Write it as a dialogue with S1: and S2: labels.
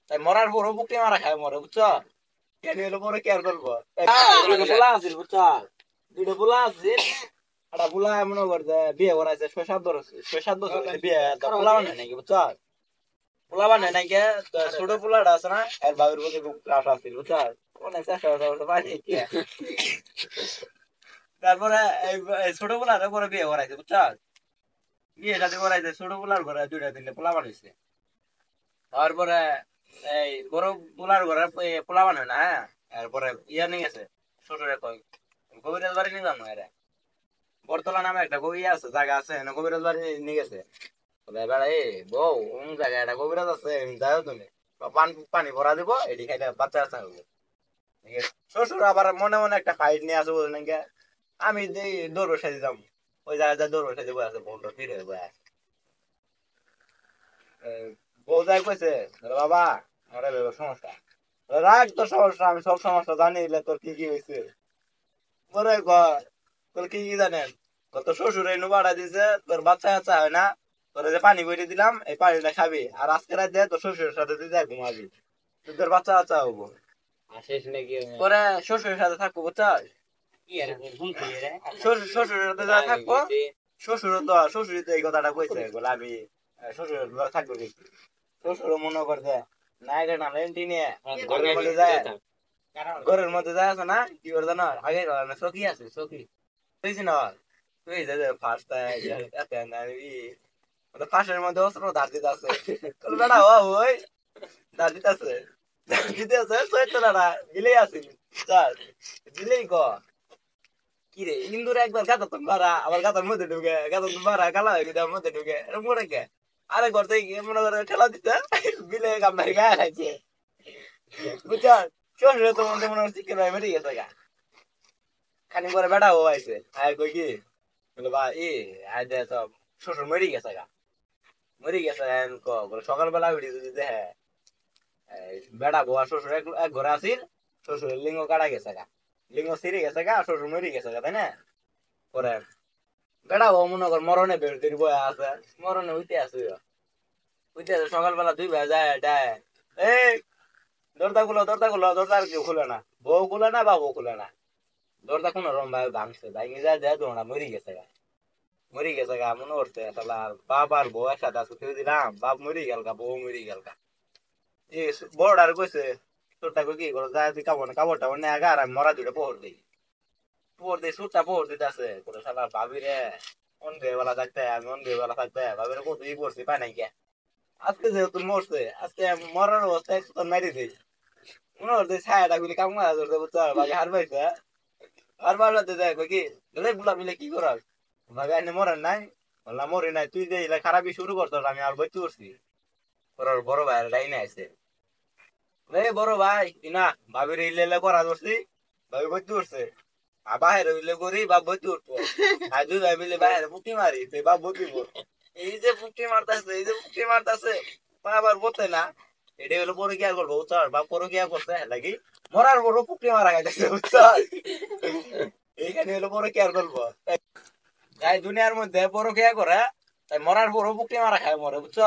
S1: তাই মরার পরও পুকটি মারা খায় মরে বুঝছ কেন হলো পরে কেয়ার করবো
S2: দুটো পোলা আছিল বুঝছ দুটো পোলা আছিল
S1: একটা বুলা এমন করছে বিয়ে করাইছে 6-7 বছর বিয়ে পোলা বানায় নাকি বুঝছ পোলা বানায় নাকি ছোট পোলাটা আছে না এর বাবির প্রতি খুব ক্রাশ আছিল বুঝছ অনেক চেষ্টা করতে পারি তারপরে এই ছোট পোলাটা পরে বিয়ে করাইছে বুঝছ বিয়ে সাথে করাইছে ছোট পোলার ঘরে 2-3 পোলা বানাইছে তারপরে এই বড় পোলার ঘরে পোলা বানায় না হ্যাঁ এরপরে ইয়া নিয়ে গেছে শ্বশুরে কই কবিরাজ বাড়ি নিয়ে যাবো এরা বরতলা নামে একটা ইয়ে আছে জায়গা আছে না কবিরাজ বাড়ি নিয়ে গেছে বেড়া এ বউ জায়গায় একটা কবিরাজ আছে যাও তুমি পানি পানি ভরা দিব এটি খাইলে বাচ্চা বাচ্চা হবে শ্বশুর আবার মনে মনে একটা ফাইট নিয়ে আসবো নাকি আমি দৌড় বসে দিতাম ওই জায়গায় দৌড় বসে দিব আছে বউটা ফিরে বয়ে বউ যাই কইছে বাবা আমার সমস্যা রাগ তোর সমস্যা আমি সব সমস্যা জানি তোর কি কি হয়েছে পরে তোর কি কি জানেন তোর শ্বশুর এনে বাড়া দিছে তোর বাচ্চা কাচ্চা হয় না তোর যে পানি বইতে দিলাম এই পানিটা খাবি আর আজকে রাত তোর শ্বশুরের সাথে তুই যাই ঘুমাবি তোর বাচ্চা কাচ্চা হবো
S2: আসিস নাকি
S1: পরে শ্বশুরের সাথে থাকবো বুঝছস
S2: কি আর শুনছি রে
S1: শ্বশুরের সাথে যা থাকবো শ্বশুরই তো এই কথাটা কইছে বলে আমি শ্বশুরের থাকবো কি শ্বশুর মনে করছে না এটা না রেন্টি নিয়ে ঘরের মধ্যে যায় ঘরের মধ্যে যায় আছে না কি করে জানো আগে না চকি আছে চকি বুঝছি না তুই যে ফার্স্ট ফাঁসের মধ্যে অস্ত্র ধার দিতে আছে বেটা ওই ধার দিতে আছে দিতে আছে চৈত্রাটা দিলেই আছে দিলেই ক কি রে ইন্দুর একবার গাতা তুমি মারা আবার গাতার মধ্যে ঢুকে গাতা তুমি মারা গালা হয়ে গেছে মধ্যে ঢুকে এরকম করে কে আরে ঘর থেকে মনে করে ঠেলা দিতে বিলে কামড়াই গায়ে খাইছে বুঝছেন শ্বশুরে তো মনে হচ্ছে চিকেন ভাই মেরে গেছে গা খানি করে বেটা ও আইছে আয় কই কি বলে ভাই আয় দে তো শ্বশুর মরে গেছে গা মরে গেছে সকালবেলা উঠি যদি দেখে বেটা বউ আর শ্বশুর এক ঘরে আসিল শ্বশুরের লিঙ্গ কাটা গেছে গা লিঙ্গ ছিঁড়ে গেছে গা শ্বশুর মরে গেছে গা তাই না পরে বেটা বউ মনে কর মরণে বের দিন বয়ে আছে মরণে উইতে আছে সকালবেলা 2 ভাই যায় ডায় এই দরজা খুলো দরজা আর কেউ খুলে না বউ খুলে না বা বউ খুলে না দরজা কোনো রকম ভাই ভাঙছে ভাঙে যায় দেয় তো না মরি গেছে গা মনে করছে তাহলে বাপ আর বউ একসাথে আছে তুই দিলাম বাপ মরি গেল গা বউ মরি গেল গা এই বড় আর কইছে তোরটা কি করো যায় তুই কাপড়টা অন্য আগা আর আমি মরা দুটো পোহর দিই সুটটা পোহর দিতে আছে করে শালা ভাবি রে বেলা থাকতে আমি বেলা থাকতে ভাবিরে কত ই করছি পাই নাই কে আজকে যেহেতু মরছে আজকে মরার অবস্থায় তো মেরে দিই মনে করছে ছায়াটা গুলি কাম করা ধরতে বুঝতে পারো বাকি হার পাইছে আর বাড়াতে যায় কি বুলা মিলে কি করার ভাবে আইনে মরেন নাই বললাম মরি নাই তুই যে খারাপই শুরু করতো আমি আর বইতে করছি ওর বড় ভাইয়ের লাইনে আছে বড় ভাই না ভাবির ইলে করা ধরছি ভাবি বইতে উঠছে আর বাহিরে উইলে করি বাপ বইতে উঠবো আর 2 ভাই মিলে বাহিরে পুকি মারি তুই বাপ বকিব এই যে পুকি মারতাছে আবার বলতে না এটা হলো পরে কি আর করবো বুঝছর বাপ পরে কি আর করছে লাগি মরার বড় পুকি মারা গেছে বুঝছর এইখানে হলো পরে কি আর করবো তাই দুনিয়ার মধ্যে বড় খেয়া করে তাই মরার বড় পুকি মারা খায় মরে বুঝছ